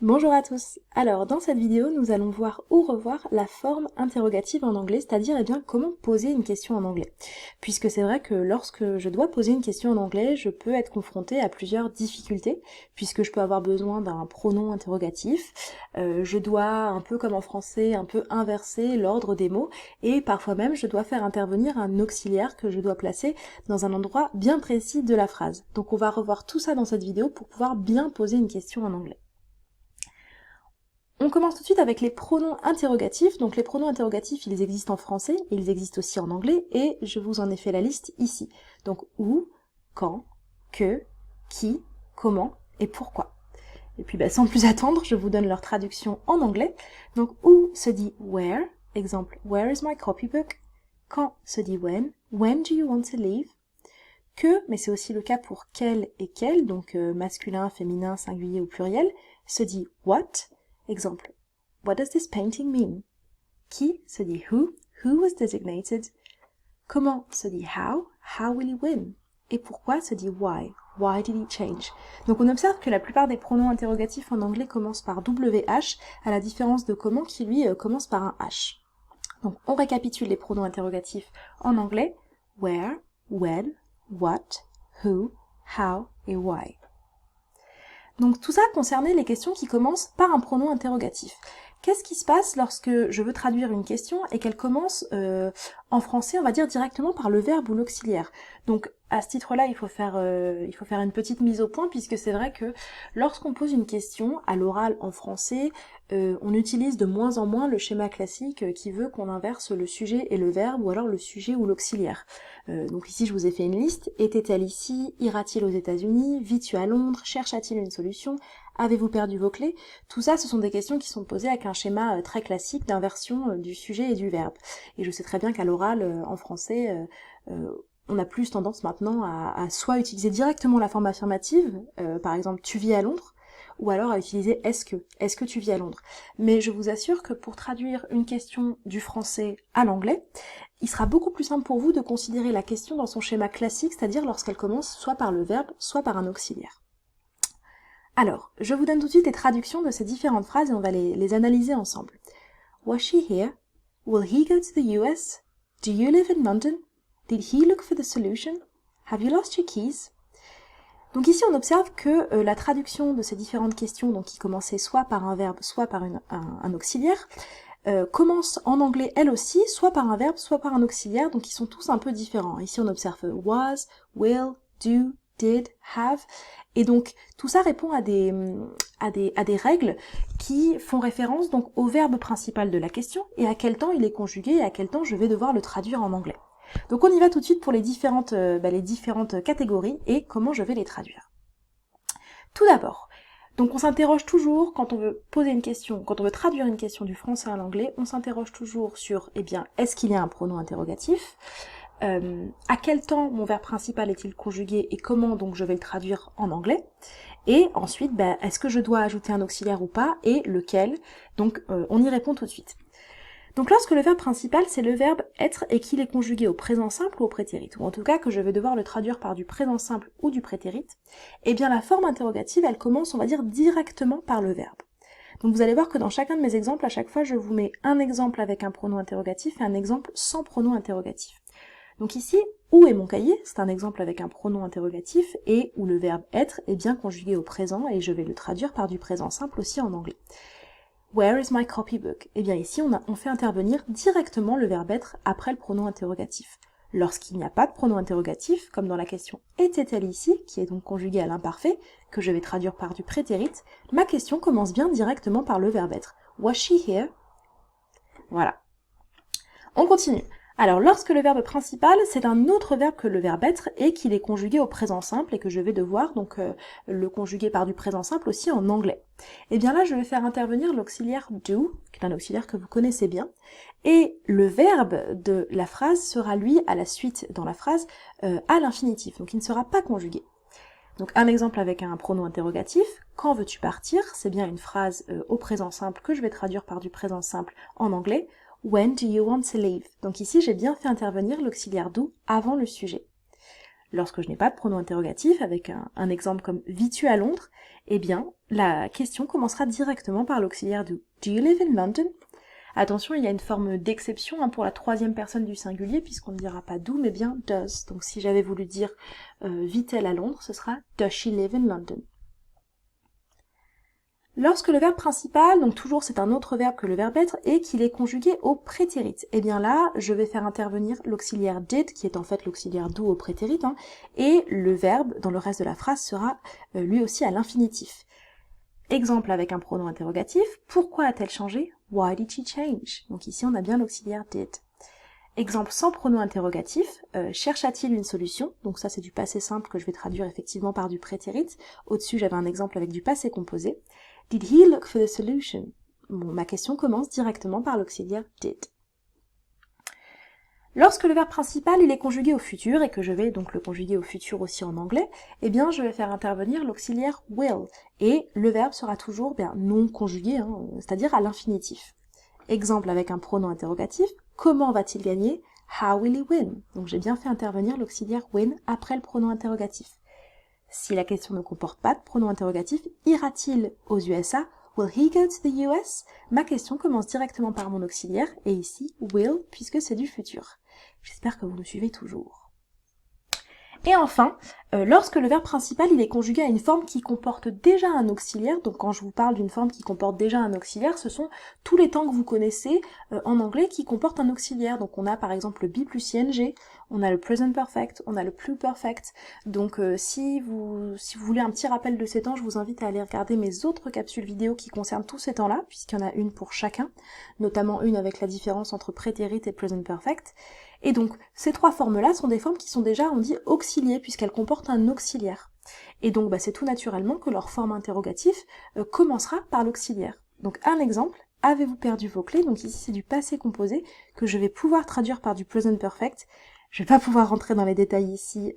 Bonjour à tous. Alors dans cette vidéo, nous allons voir ou revoir la forme interrogative en anglais, c'est-à-dire comment poser une question en anglais. Puisque c'est vrai que lorsque je dois poser une question en anglais, je peux être confrontée à plusieurs difficultés, puisque je peux avoir besoin d'un pronom interrogatif, je dois, un peu comme en français, un peu inverser l'ordre des mots, et parfois même je dois faire intervenir un auxiliaire que je dois placer dans un endroit bien précis de la phrase. Donc on va revoir tout ça dans cette vidéo pour pouvoir bien poser une question en anglais. On commence tout de suite avec les pronoms interrogatifs. Donc les pronoms interrogatifs, ils existent en français, ils existent aussi en anglais, et je vous en ai fait la liste ici. Donc où, quand, que, qui, comment et pourquoi. Et puis sans plus attendre, je vous donne leur traduction en anglais. Donc où se dit where, exemple where is my copybook. Quand se dit when do you want to leave. Que, mais c'est aussi le cas pour quel et quel, donc masculin, féminin, singulier ou pluriel, se dit what. Exemple, what does this painting mean? Qui se dit who was designated. Comment se dit how will he win? Et pourquoi se dit why did he change? Donc on observe que la plupart des pronoms interrogatifs en anglais commencent par WH, à la différence de comment qui lui commence par un H. Donc on récapitule les pronoms interrogatifs en anglais, where, when, what, who, how et why. Donc tout ça concernait les questions qui commencent par un pronom interrogatif. Qu'est-ce qui se passe lorsque je veux traduire une question et qu'elle commence en français, on va dire directement par le verbe ou l'auxiliaire. Donc à ce titre-là, il faut faire une petite mise au point, puisque c'est vrai que lorsqu'on pose une question à l'oral en français, on utilise de moins en moins le schéma classique qui veut qu'on inverse le sujet et le verbe, ou alors le sujet ou l'auxiliaire. Donc ici je vous ai fait une liste. Était-elle ici? Ira-t-il aux États-Unis? Vis-tu à Londres? Chercha-t-il une solution? Avez-vous perdu vos clés? Tout ça, ce sont des questions qui sont posées avec un schéma très classique d'inversion du sujet et du verbe. Et je sais très bien qu'à l'oral, en français, on a plus tendance maintenant à soit utiliser directement la forme affirmative, par exemple tu vis à Londres, ou alors à utiliser est-ce que tu vis à Londres. Mais je vous assure que pour traduire une question du français à l'anglais, il sera beaucoup plus simple pour vous de considérer la question dans son schéma classique, c'est-à-dire lorsqu'elle commence soit par le verbe, soit par un auxiliaire. Alors, je vous donne tout de suite les traductions de ces différentes phrases et on va les analyser ensemble. Was she here? Will he go to the US? Do you live in London? Did he look for the solution? Have you lost your keys? Donc ici on observe que la traduction de ces différentes questions, donc qui commençaient soit par un verbe, soit par un auxiliaire, commence en anglais elle aussi, soit par un verbe, soit par un auxiliaire, donc ils sont tous un peu différents. Ici on observe was, will, do, did, have, et donc tout ça répond à des règles qui font référence donc au verbe principal de la question et à quel temps il est conjugué et à quel temps je vais devoir le traduire en anglais. Donc on y va tout de suite pour les différentes catégories et comment je vais les traduire. Tout d'abord, donc on s'interroge toujours quand on veut poser une question, quand on veut traduire une question du français à l'anglais, on s'interroge toujours sur, est-ce qu'il y a un pronom interrogatif? À quel temps mon verbe principal est-il conjugué et comment donc je vais le traduire en anglais? Et ensuite, est-ce que je dois ajouter un auxiliaire ou pas et lequel? Donc on y répond tout de suite. Donc lorsque le verbe principal c'est le verbe être et qu'il est conjugué au présent simple ou au prétérit, ou en tout cas que je vais devoir le traduire par du présent simple ou du prétérit, eh bien la forme interrogative elle commence on va dire directement par le verbe. Donc vous allez voir que dans chacun de mes exemples, à chaque fois je vous mets un exemple avec un pronom interrogatif et un exemple sans pronom interrogatif. Donc ici, où est mon cahier? C'est un exemple avec un pronom interrogatif et où le verbe être est bien conjugué au présent et je vais le traduire par du présent simple aussi en anglais. Where is my copybook? Eh bien ici, on fait intervenir directement le verbe être après le pronom interrogatif. Lorsqu'il n'y a pas de pronom interrogatif, comme dans la question était-elle ici, qui est donc conjuguée à l'imparfait, que je vais traduire par du prétérit, ma question commence bien directement par le verbe être. Was she here? Voilà. On continue. Alors, lorsque le verbe principal, c'est un autre verbe que le verbe être et qu'il est conjugué au présent simple et que je vais devoir donc le conjuguer par du présent simple aussi en anglais. Et bien là, je vais faire intervenir l'auxiliaire do, qui est un auxiliaire que vous connaissez bien, et le verbe de la phrase sera lui à la suite dans la phrase à l'infinitif, donc il ne sera pas conjugué. Donc un exemple avec un pronom interrogatif, quand veux-tu partir? C'est bien une phrase au présent simple que je vais traduire par du présent simple en anglais. When do you want to leave? Donc ici, j'ai bien fait intervenir l'auxiliaire do avant le sujet. Lorsque je n'ai pas de pronom interrogatif, avec un exemple comme « Vis-tu à Londres ?», eh bien, la question commencera directement par l'auxiliaire do. Do you live in London? Attention, il y a une forme d'exception pour la troisième personne du singulier, puisqu'on ne dira pas do, mais bien does. Donc si j'avais voulu dire vit-elle à Londres, ce sera does she live in London? Lorsque le verbe principal, donc toujours c'est un autre verbe que le verbe être, et qu'il est conjugué au prétérit, eh bien là, je vais faire intervenir l'auxiliaire did, qui est en fait l'auxiliaire do au prétérit, et le verbe, dans le reste de la phrase, sera lui aussi à l'infinitif. Exemple avec un pronom interrogatif, pourquoi a-t-elle changé? Why did she change? Donc ici on a bien l'auxiliaire did. Exemple sans pronom interrogatif, chercha-t-il une solution? Donc ça c'est du passé simple que je vais traduire effectivement par du prétérit. Au-dessus j'avais un exemple avec du passé composé. Did he look for the solution? Bon, ma question commence directement par l'auxiliaire did. Lorsque le verbe principal il est conjugué au futur, et que je vais donc le conjuguer au futur aussi en anglais, eh bien je vais faire intervenir l'auxiliaire will, et le verbe sera toujours non conjugué, c'est-à-dire à l'infinitif. Exemple avec un pronom interrogatif, comment va-t-il gagner? How will he win? Donc j'ai bien fait intervenir l'auxiliaire win après le pronom interrogatif. Si la question ne comporte pas de pronom interrogatif, ira-t-il aux USA? Will he go to the US? Ma question commence directement par mon auxiliaire, et ici, will, puisque c'est du futur. J'espère que vous nous suivez toujours. Et enfin, lorsque le verbe principal il est conjugué à une forme qui comporte déjà un auxiliaire, donc quand je vous parle d'une forme qui comporte déjà un auxiliaire, ce sont tous les temps que vous connaissez en anglais qui comportent un auxiliaire. Donc on a par exemple le be plus ing, on a le present perfect, on a le pluperfect. Donc si vous voulez un petit rappel de ces temps, je vous invite à aller regarder mes autres capsules vidéo qui concernent tous ces temps-là, puisqu'il y en a une pour chacun, notamment une avec la différence entre prétérit et present perfect. Et donc, ces trois formes-là sont des formes qui sont déjà, on dit, auxiliées, puisqu'elles comportent un auxiliaire. Et donc, c'est tout naturellement que leur forme interrogative commencera par l'auxiliaire. Donc, un exemple, avez-vous perdu vos clés? Donc ici, c'est du passé composé que je vais pouvoir traduire par du present perfect. Je vais pas pouvoir rentrer dans les détails ici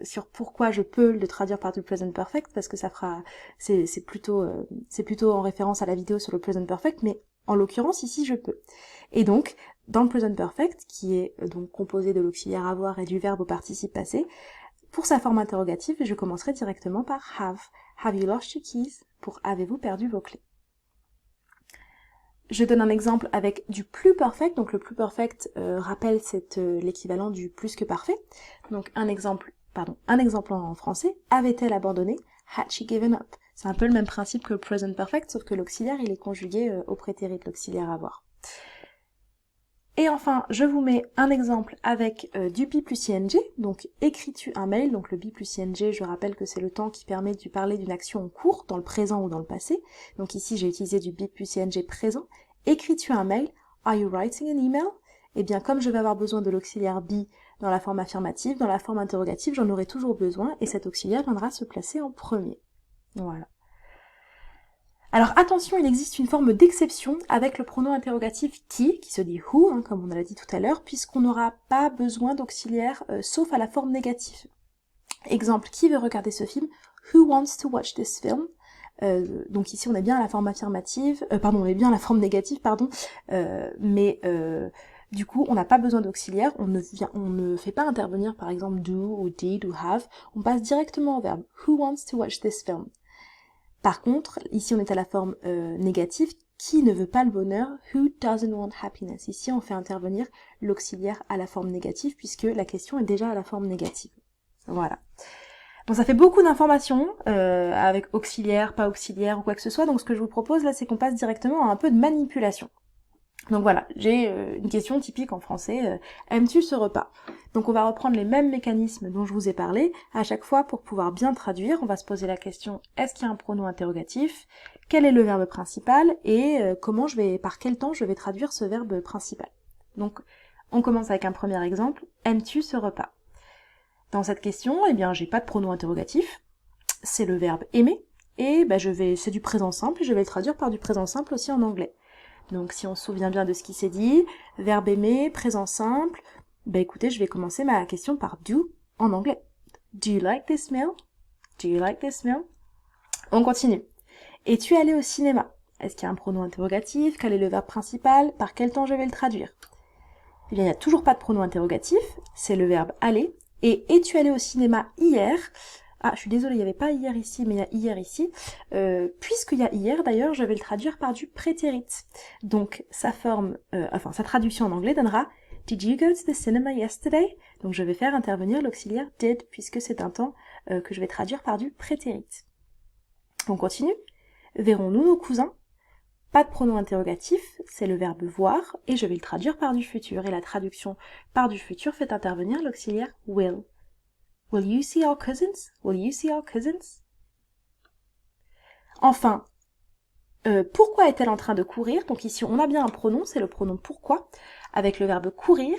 sur pourquoi je peux le traduire par du present perfect, parce que ça fera, c'est plutôt en référence à la vidéo sur le present perfect, mais en l'occurrence, ici, je peux. Et donc, dans le present perfect, qui est donc composé de l'auxiliaire avoir et du verbe au participe passé, pour sa forme interrogative, je commencerai directement par have. Have you lost your keys? Pour avez-vous perdu vos clés? Je donne un exemple avec du pluperfect. Donc le pluperfect rappelle l'équivalent du plus que parfait. Donc un exemple en français. Avait-elle abandonné? Had she given up? C'est un peu le même principe que le present perfect, sauf que l'auxiliaire il est conjugué au prétérit, l'auxiliaire avoir. Et enfin, je vous mets un exemple avec du be plus ing, donc écris-tu un mail, donc le be plus ing, je rappelle que c'est le temps qui permet de parler d'une action en cours, dans le présent ou dans le passé, donc ici j'ai utilisé du be plus ing présent. Écris-tu un mail? Are you writing an email? Eh bien, comme je vais avoir besoin de l'auxiliaire be dans la forme affirmative, dans la forme interrogative, j'en aurai toujours besoin, et cet auxiliaire viendra se placer en premier. Voilà. Alors attention, il existe une forme d'exception avec le pronom interrogatif qui se dit who, comme on l'a dit tout à l'heure, puisqu'on n'aura pas besoin d'auxiliaire sauf à la forme négative. Exemple, qui veut regarder ce film? Who wants to watch this film? Donc ici on est bien à la forme affirmative, on est bien à la forme négative, mais du coup on n'a pas besoin d'auxiliaire, on ne fait pas intervenir par exemple do ou did ou have, on passe directement au verbe who wants to watch this film. Par contre, ici on est à la forme négative, qui ne veut pas le bonheur? Who doesn't want happiness? Ici on fait intervenir l'auxiliaire à la forme négative, puisque la question est déjà à la forme négative. Voilà. Bon, ça fait beaucoup d'informations, avec auxiliaire, pas auxiliaire ou quoi que ce soit, donc ce que je vous propose là, c'est qu'on passe directement à un peu de manipulation. Donc voilà, j'ai une question typique en français, aimes-tu ce repas? Donc on va reprendre les mêmes mécanismes dont je vous ai parlé, à chaque fois pour pouvoir bien traduire, on va se poser la question, est-ce qu'il y a un pronom interrogatif? Quel est le verbe principal? Et par quel temps je vais traduire ce verbe principal? Donc on commence avec un premier exemple, aimes-tu ce repas? Dans cette question, eh bien j'ai pas de pronom interrogatif, c'est le verbe aimer, et c'est du présent simple, et je vais le traduire par du présent simple aussi en anglais. Donc si on se souvient bien de ce qui s'est dit, verbe aimer, présent simple, écoutez, je vais commencer ma question par do en anglais. Do you like this meal? Do you like this meal? On continue. Es-tu allé au cinéma? Est-ce qu'il y a un pronom interrogatif? Quel est le verbe principal? Par quel temps je vais le traduire? Eh bien, il n'y a toujours pas de pronom interrogatif, c'est le verbe aller, Et es-tu allé au cinéma hier? Ah, je suis désolée, il n'y avait pas hier ici, mais il y a hier ici. Puisqu'il y a hier, d'ailleurs, je vais le traduire par du prétérit. Donc, sa traduction en anglais donnera Did you go to the cinema yesterday? Donc, je vais faire intervenir l'auxiliaire did, puisque c'est un temps que je vais traduire par du prétérit. On continue. Verrons-nous nos cousins? Pas de pronom interrogatif, c'est le verbe voir, et je vais le traduire par du futur. Et la traduction par du futur fait intervenir l'auxiliaire will. Will you see our cousins? Will you see our cousins? Enfin, pourquoi est-elle en train de courir? Donc ici, on a bien un pronom, c'est le pronom pourquoi, avec le verbe courir.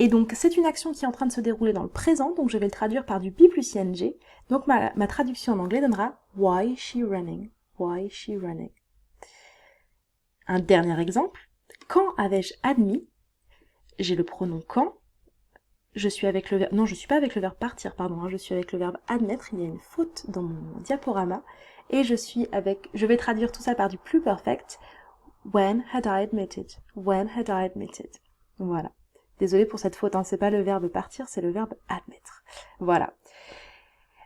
Et donc, c'est une action qui est en train de se dérouler dans le présent, donc je vais le traduire par du be plus ing. Donc, ma traduction en anglais donnera Why is she running? Why is she running? Un dernier exemple. Quand avais-je admis? J'ai le pronom quand. Je suis avec le verbe... Non, je suis pas avec le verbe partir, pardon. Je suis avec le verbe admettre. Il y a une faute dans mon diaporama. Et je vais traduire tout ça par du plus perfect. When had I admitted? When had I admitted? Voilà. Désolée pour cette faute, hein. C'est pas le verbe partir, c'est le verbe admettre. Voilà.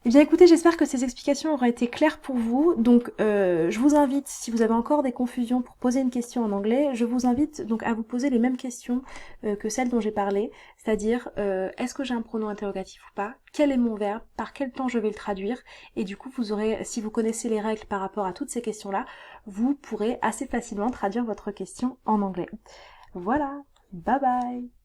Eh bien écoutez, j'espère que ces explications auront été claires pour vous. Donc je vous invite, si vous avez encore des confusions pour poser une question en anglais, je vous invite donc à vous poser les mêmes questions que celles dont j'ai parlé, c'est-à-dire est-ce que j'ai un pronom interrogatif ou pas? Quel est mon verbe? Par quel temps je vais le traduire? Et du coup, vous aurez, si vous connaissez les règles par rapport à toutes ces questions-là, vous pourrez assez facilement traduire votre question en anglais. Voilà, bye bye!